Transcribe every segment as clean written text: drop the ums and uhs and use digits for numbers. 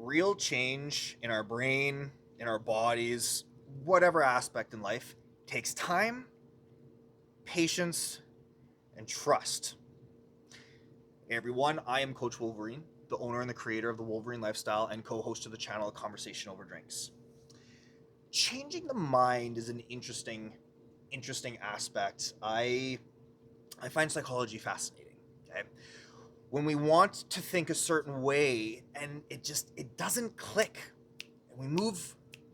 real change in our brain, in our bodies, whatever aspect in life takes time, patience, and trust. Hey everyone, I am Coach Wolverine, the owner and the creator of the Wolverine Lifestyle and co-host of the channel Conversation Over Drinks. Changing the mind is an interesting aspect. I find psychology fascinating. Okay, when we want to think a certain way and it doesn't click, and we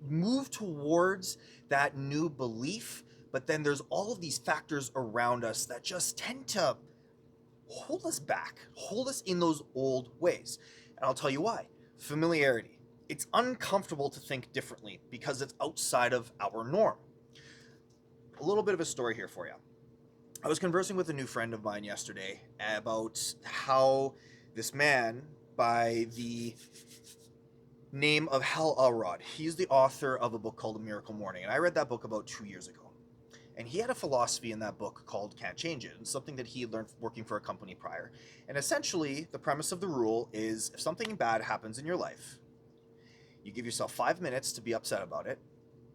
move towards that new belief, but then there's all of these factors around us that just tend to hold us back, hold us in those old ways. And I'll tell you why. Familiarity. It's uncomfortable to think differently because it's outside of our norm. A little bit of a story here for you. I was conversing with a new friend of mine yesterday about how this man by the name of Hal Elrod, he's the author of a book called A Miracle Morning, and I read that book about 2 years ago. And he had a philosophy in that book called Can't Change It, and something that he had learned working for a company prior. And essentially, the premise of the rule is if something bad happens in your life, you give yourself 5 minutes to be upset about it,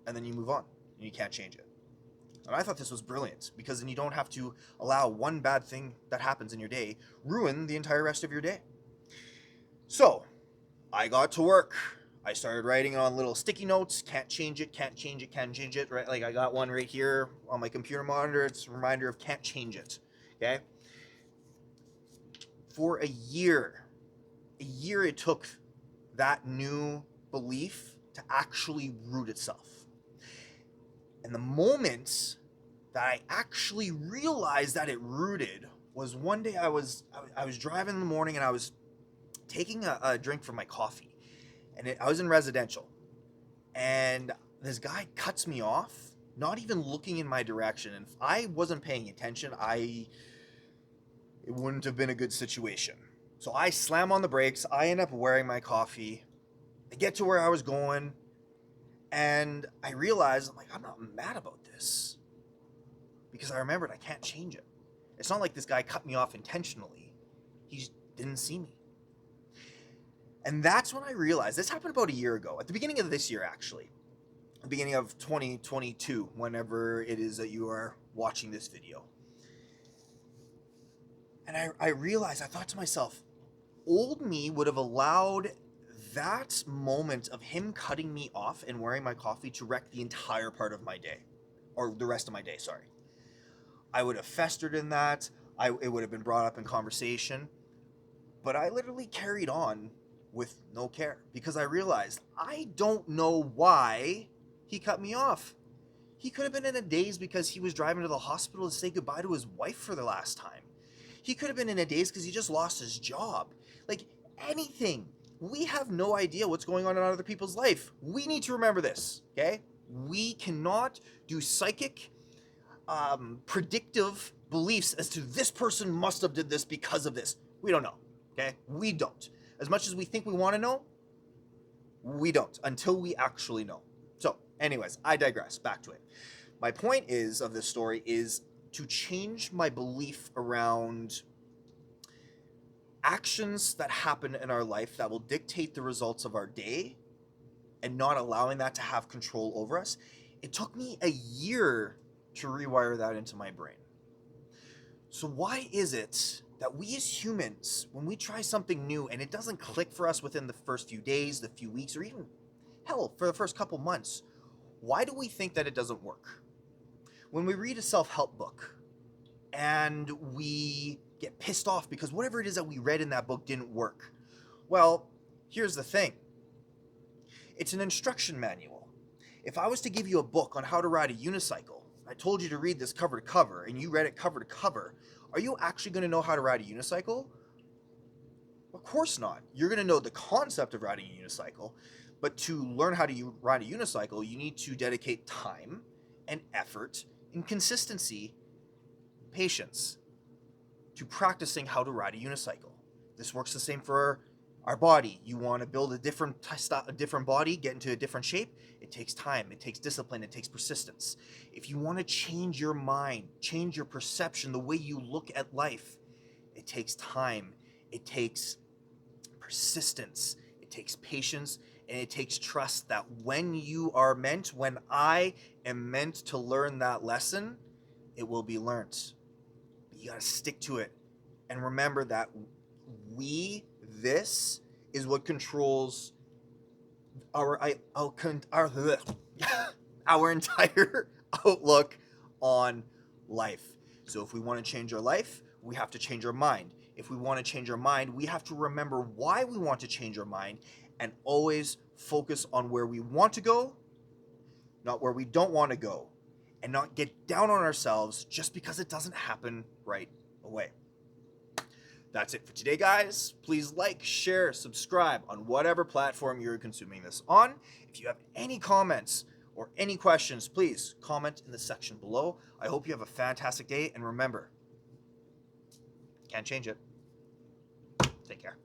and then you move on, and you can't change it. And I thought this was brilliant, because then you don't have to allow one bad thing that happens in your day ruin the entire rest of your day. So, I got to work. I started writing on little sticky notes. Can't change it, can't change it, can't change it. Right? Like I got one right here on my computer monitor. It's a reminder of can't change it. Okay? For a year it took that new belief to actually root itself. And the moment that I actually realized that it rooted was one day I was driving in the morning, and I was taking a drink from my coffee. And I was in residential, and this guy cuts me off, not even looking in my direction. And if I wasn't paying attention, it wouldn't have been a good situation. So I slam on the brakes. I end up wearing my coffee. I get to where I was going, and I realize, I'm like, I'm not mad about this, because I remembered I can't change it. It's not like this guy cut me off intentionally. He just didn't see me. And that's when I realized, this happened about a year ago, at the beginning of this year, actually. The beginning of 2022, whenever it is that you are watching this video. And I realized, I thought to myself, old me would have allowed that moment of him cutting me off and wearing my coffee to wreck the entire part of my day. Or the rest of my day, sorry. I would have festered in that. It would have been brought up in conversation. But I literally carried on with no care, because I realized I don't know why he cut me off. He could have been in a daze because he was driving to the hospital to say goodbye to his wife for the last time. He could have been in a daze because he just lost his job. Like, anything. We have no idea what's going on in other people's life. We need to remember this, okay? We cannot do psychic, predictive beliefs as to this person must have did this because of this. We don't know, okay? We don't. As much as we think we want to know, we don't, until we actually know. So, anyways, I digress. Back to it. My point of this story is to change my belief around actions that happen in our life that will dictate the results of our day, and not allowing that to have control over us. It took me a year to rewire that into my brain. So why is it that we as humans, when we try something new and it doesn't click for us within the first few days, the few weeks, or even, hell, for the first couple months, why do we think that it doesn't work? When we read a self-help book and we get pissed off because whatever it is that we read in that book didn't work, well, here's the thing. It's an instruction manual. If I was to give you a book on how to ride a unicycle, I told you to read this cover to cover, and you read it cover to cover, are you actually going to know how to ride a unicycle? Of course not. You're going to know the concept of riding a unicycle, but to learn how to ride a unicycle, you need to dedicate time and effort and consistency, patience, to practicing how to ride a unicycle. This works the same for our body. You want to build a different body, get into a different shape, it takes time, it takes discipline, it takes persistence. If you want to change your mind, change your perception, the way you look at life, it takes time, it takes persistence, it takes patience, and it takes trust that when I am meant to learn that lesson, it will be learned. But you got to stick to it. And remember that this is what controls our entire outlook on life. So if we want to change our life, we have to change our mind. If we want to change our mind, we have to remember why we want to change our mind and always focus on where we want to go, not where we don't want to go, and not get down on ourselves just because it doesn't happen right away. That's it for today, guys. Please like, share, subscribe on whatever platform you're consuming this on. If you have any comments or any questions, please comment in the section below. I hope you have a fantastic day, and remember, can't change it. Take care.